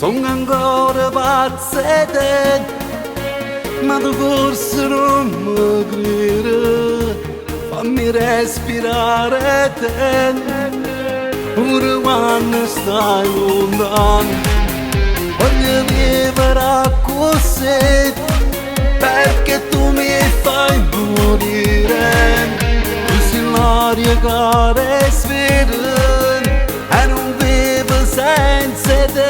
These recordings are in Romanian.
Sono ancora pazzete, ma tu forse non mi credi. Fammi respirare te, pure quando stai lontano. Voglio vivere così, perché tu mi fai morire. Tu sei l'aria che respiro e non vivo senza te.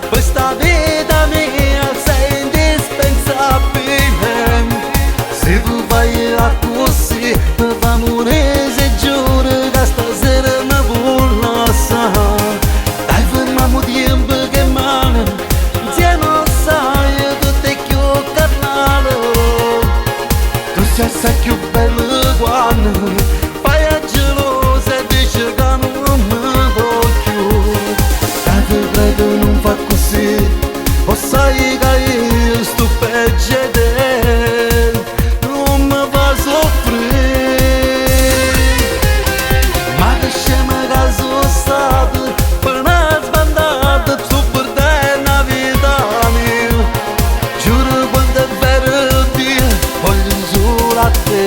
Questa vita mia sei indispensabile. Se tu vai a così mi fa morire, se giuro che stasera mi vuoi lasciare. Dai, fermiamo tempo che male, insieme sai tutto è più carnale. Tu sei assai più bello quando fai a gelosa e dici che non mi voglio. Dai, ti prego non fa così, o sai che io sto peggio di te, non mi fa soffrire. Ma che scema che sono stato, per una sbandata, tu per te una vita mia. Giuro quando è vero Dio, voglio solo a te.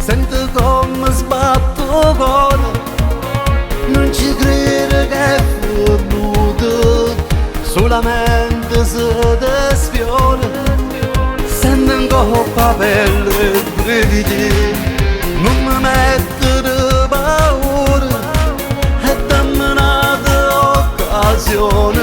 Sento come sbatto cuore, non ci credo che è venuto, solamente se ti sfiora. Sento in coppa pelle e brividi, non mi mettere paura e dammi un'altra occasione.